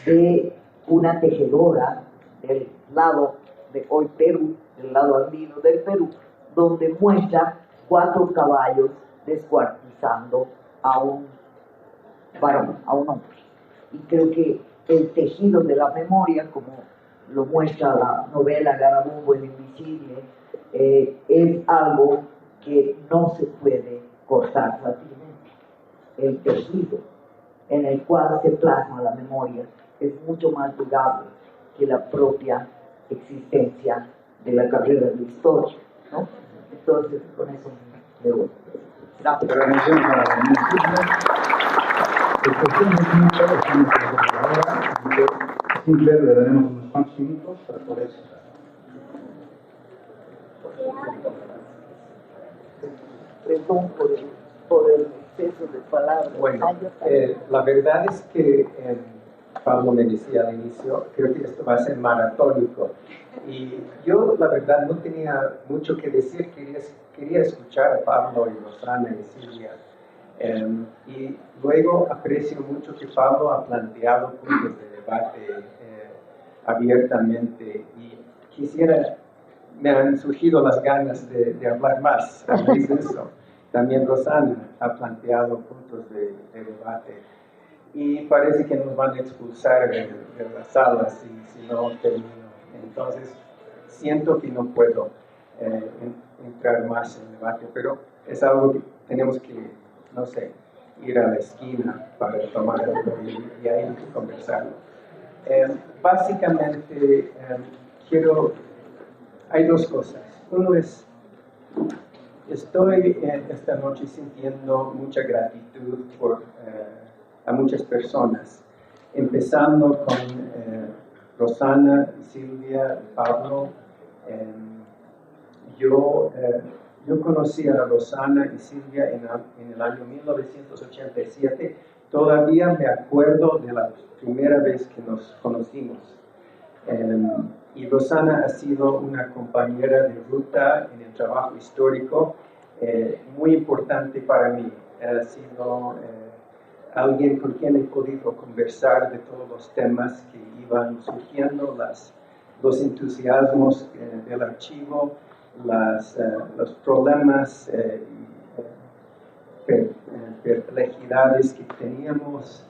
de una tejedora del lado de hoy Perú, del lado andino del Perú, donde muestra 4 caballos descuartizando a un varón, a un hombre. Y creo que el tejido de la memoria, como lo muestra la novela Garabumbo, el invisible, es algo que no se puede cortar fácilmente. El tejido en el cual se plasma la memoria es mucho más durable que la propia existencia de la carrera de la historia, ¿no? Entonces, con eso me voy. Gracias. Agradecemos a la Sinclair, le daremos unos cuantos minutos para poder cerrar. Perdón por el exceso de palabras. Bueno, la verdad es que Pablo me decía al inicio, creo que esto va a ser maratónico. Y yo, la verdad, no tenía mucho que decir, quería escuchar a Pablo y Rosana y Silvia. Y luego aprecio mucho que Pablo ha planteado puntos de debate abiertamente y me han surgido las ganas de hablar más a raíz de eso. También Rosana ha planteado puntos de debate y parece que nos van a expulsar de la sala si no termino. Entonces, siento que no puedo entrar más en el debate, pero es algo que tenemos que, no sé, ir a la esquina para tomar algo y ahí conversarlo. Básicamente, hay 2 cosas. Uno es, estoy esta noche sintiendo mucha gratitud a muchas personas, empezando con Rosana, Silvia, Pablo. Yo conocí a Rosana y Silvia en el año 1987. Todavía me acuerdo de la primera vez que nos conocimos. Y Rosana ha sido una compañera de ruta en el trabajo histórico muy importante para mí. Ha sido alguien con quien he podido conversar de todos los temas que iban surgiendo, los entusiasmos del archivo, los problemas perplejidades que teníamos.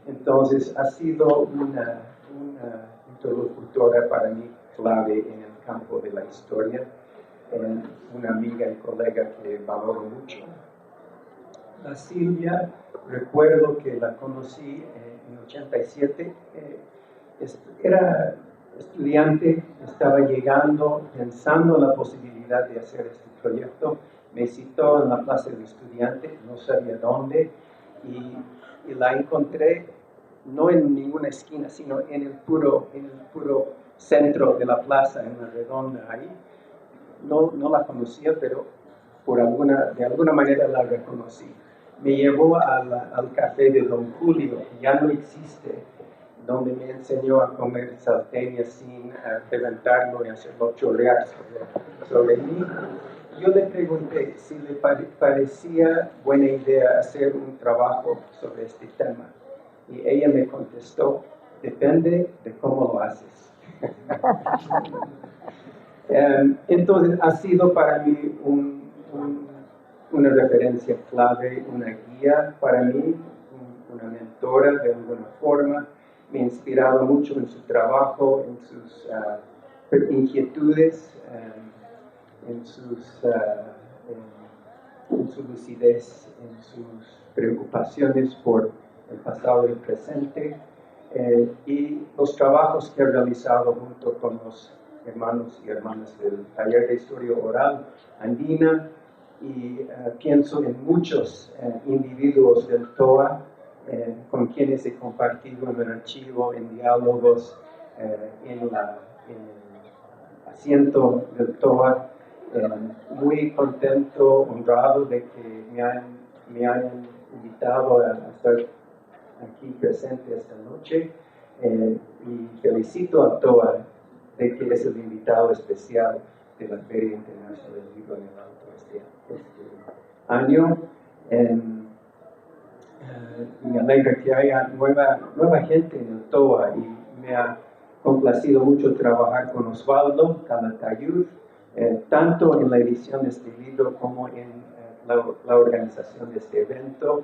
Entonces ha sido una interlocutora para mí clave en el campo de la historia, una amiga y colega que valoro mucho. La Silvia, recuerdo que la conocí en 87, era estudiante, estaba llegando, pensando en la posibilidad de hacer este proyecto, me citó en la plaza del estudiante, no sabía dónde, y la encontré no en ninguna esquina, sino en el puro centro de la plaza, en la redonda ahí. No la conocía, pero de alguna manera la reconocí. Me llevó al café de Don Julio, que ya no existe, donde me enseñó a comer salteña sin reventarlo y hacerlo chorrear sobre mí. Yo le pregunté si le parecía buena idea hacer un trabajo sobre este tema. Y ella me contestó, depende de cómo lo haces. Entonces ha sido para mí una referencia clave, una guía para mí, una mentora de alguna forma. Me ha inspirado mucho en su trabajo, en sus inquietudes, en su lucidez, en sus preocupaciones por el pasado y el presente, y los trabajos que he realizado junto con los hermanos y hermanas del taller de historia oral andina y pienso en muchos individuos del TOA con quienes he compartido en el archivo, en diálogos, en el asiento del TOA. Muy contento, honrado de que me hayan invitado a estar aquí presente esta noche y felicito a TOA de que es el invitado especial de la Feria Internacional del Libro en el Alto este año. Me alegra que haya nueva gente en el TOA y me ha complacido mucho trabajar con Osvaldo Calatayud, tanto en la edición de este libro como en la organización de este evento.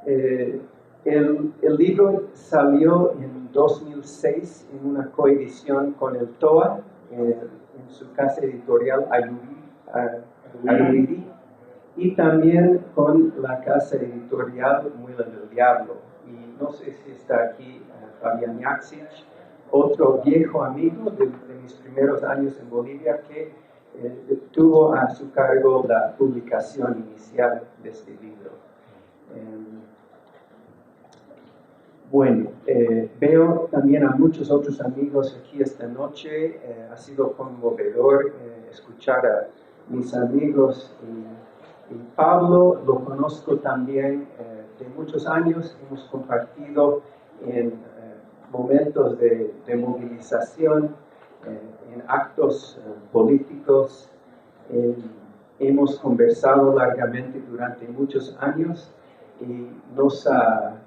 El libro salió en 2006 en una coedición con el TOA, en su casa editorial Ayuridi, y también con la casa editorial Muela del Diablo. Y no sé si está aquí Fabián Yaksic, otro viejo amigo de mis primeros años en Bolivia, que tuvo a su cargo la publicación inicial de este libro. Bueno, veo también a muchos otros amigos aquí esta noche. Ha sido conmovedor escuchar a mis amigos. Y Pablo lo conozco también de muchos años. Hemos compartido en momentos de movilización, en actos políticos. Hemos conversado largamente durante muchos años y nos ha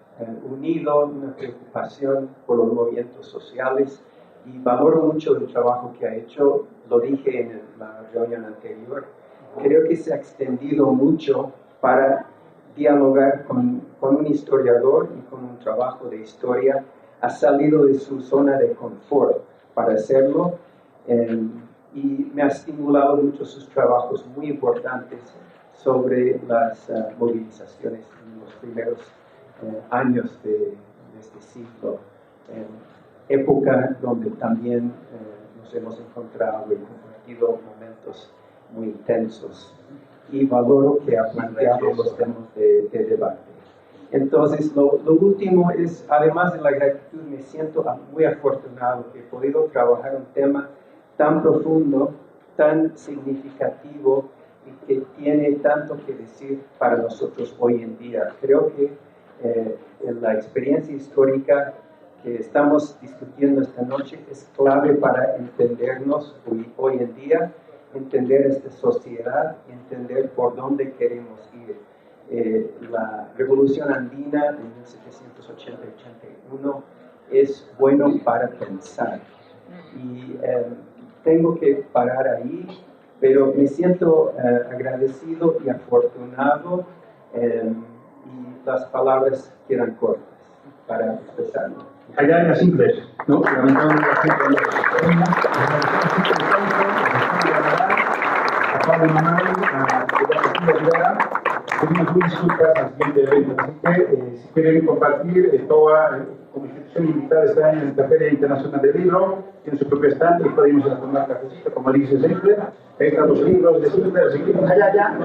unido una preocupación por los movimientos sociales y valoro mucho el trabajo que ha hecho. Lo dije en la reunión anterior. Creo que se ha extendido mucho para dialogar con un historiador y con un trabajo de historia. Ha salido de su zona de confort para hacerlo y me ha estimulado mucho sus trabajos muy importantes sobre las movilizaciones en los primeros años de este siglo, época donde también nos hemos encontrado y compartido momentos muy intensos, y valoro que ha planteado los temas de debate. Entonces, lo último es, además de la gratitud, me siento muy afortunado que he podido trabajar un tema tan profundo, tan significativo y que tiene tanto que decir para nosotros hoy en día. Creo que en la experiencia histórica que estamos discutiendo esta noche es clave para entendernos hoy en día, entender esta sociedad, entender por dónde queremos ir. La revolución andina de 1780-81 es bueno para pensar y tengo que parar ahí, pero me siento agradecido y afortunado y las palabras quedan cortas para expresarlo. Allá en las simples, ¿no? Lamentablemente la gente a Pablo Manuel, a Rivera, pedimos muy disculpas al siguiente evento. Así que, si quieren compartir, TOA como institución invitada este año en la Feria Internacional del Libro, tiene su propio stand y podemos ir a tomar cafecito, como dice siempre. Ahí están los libros de siempre, así que allá.